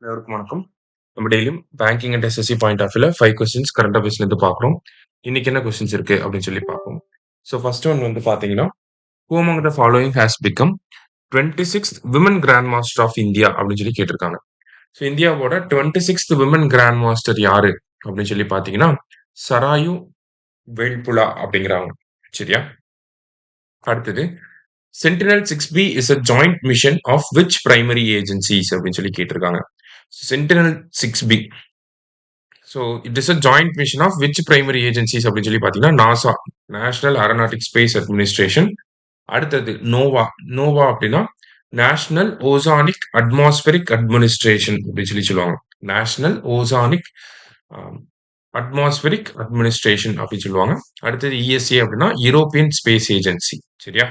அனைவருக்கும் வணக்கம். நம்ம டெய்லியும் banking and SSC point of வியூல 5 கொஸ்டின்ஸ் கரண்ட் அஃபேர்ஸ்ல இருந்து பார்க்குறோம். இன்னைக்கு என்ன கொஸ்டின்ஸ் இருக்கு அப்படின்னு சொல்லி பார்ப்போம். ஸோ ஃபர்ஸ்ட் ஒன் வந்து பார்த்தீங்கன்னா, who among the following has become 26th women grand master of India அப்படின்னு சொல்லி கேட்டிருக்காங்க. ஸோ இந்தியாவோட 26th விமன் கிராண்ட் மாஸ்டர் யாரு அப்படின்னு சொல்லி பார்த்தீங்கன்னா, சராயு வெல்புலா அப்படிங்கிறாங்க. சரியா? அடுத்தது Sentinel 6B is a joint mission of which primary agencies அப்படின்னு சொல்லி கேட்டிருக்காங்க. Sentinel 6B. So it is a joint mission of which primary agencies அப்படின்னு சொல்லி பார்த்தீங்கன்னா, NASA National Aeronautic Space Administration. அடுத்தது நோவா. நோவா அப்படின்னா நேஷனல் ஓசானிக் அட்மாஸ்பரிக் அட்மினிஸ்ட்ரேஷன் அப்படின்னு சொல்லி சொல்லுவாங்க. நேஷனல் ஓசானிக் அட்மாஸ்பரிக் அட்மினிஸ்ட்ரேஷன் அப்படின்னு சொல்லுவாங்க. அடுத்தது இஎஸ்ஏ அப்படின்னா யூரோப்பியன் ஸ்பேஸ் ஏஜென்சி. சரியா?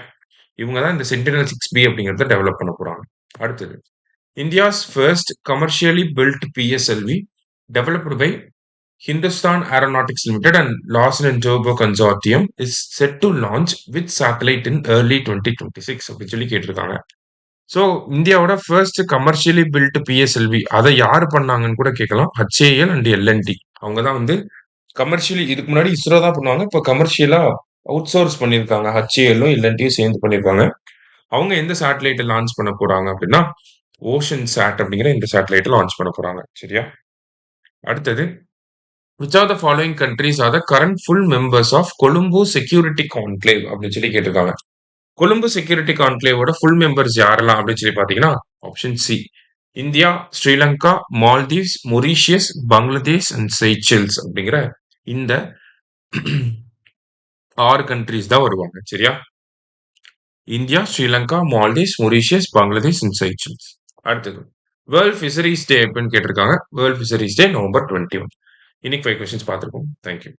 இவங்க தான் இந்த சென்டினல் 6B அப்படிங்கிறத டெவலப் பண்ண போறாங்க. அடுத்தது India's first commercially built PSLV developed by Hindustan Aeronautics Limited and Larsen and Toubro Consortium is set to launch with satellite in early 2026 அப்படின்னு சொல்லி கேட்டிருக்காங்க. ஸோ இந்தியாவோட ஃபர்ஸ்ட் கமர்ஷியலி பில்ட் பிஎஸ்எல்வி அதை யார் பண்ணாங்கன்னு கூட கேட்கலாம். HAL அண்ட் எல்என்டி அவங்க தான் வந்து கமர்ஷியலி இதுக்கு முன்னாடி இஸ்ரோ தான் பண்ணுவாங்க. இப்போ கமர்ஷியலா அவுட் சோர்ஸ் பண்ணியிருக்காங்க. HALம் எல்என்டியும் சேர்ந்து பண்ணியிருக்காங்க. அவங்க எந்த சேட்டலைட்டை லான்ச் பண்ண போறாங்க அப்படின்னா ஓஷன் சாட் அப்படிங்கிற இந்த சேட்டலைட்டை லான்ச் பண்ண போறாங்க. சரியா? அடுத்தது which of the following countries are the current full members of Colombo security conclave அப்படின்னு சொல்லி கேட்டிருக்காங்க. கொழும்பு செக்யூரிட்டி கான்க்ளேவோட ஃபுல் மெம்பர்ஸ் யாரெல்லாம் அப்படின்னு சொல்லி பார்த்தீங்கன்னா option C India, Sri Lanka, Maldives, Mauritius, Bangladesh and Seychelles அப்படிங்கிற இந்த 6 கண்ட்ரிஸ் தான் வருவாங்க. சரியா? India, Sri Lanka, Maldives, Mauritius, Bangladesh and Seychelles. அடுத்தது வேர்ல்ட் ஃபிஷரிஸ் டே எப்பன்னு கேட்டிருக்காங்க. World fisheries day November 21. இன்னைக்கு 5 கொஸ்டின்ஸ் பார்த்துருக்கோம். தேங்க்யூ.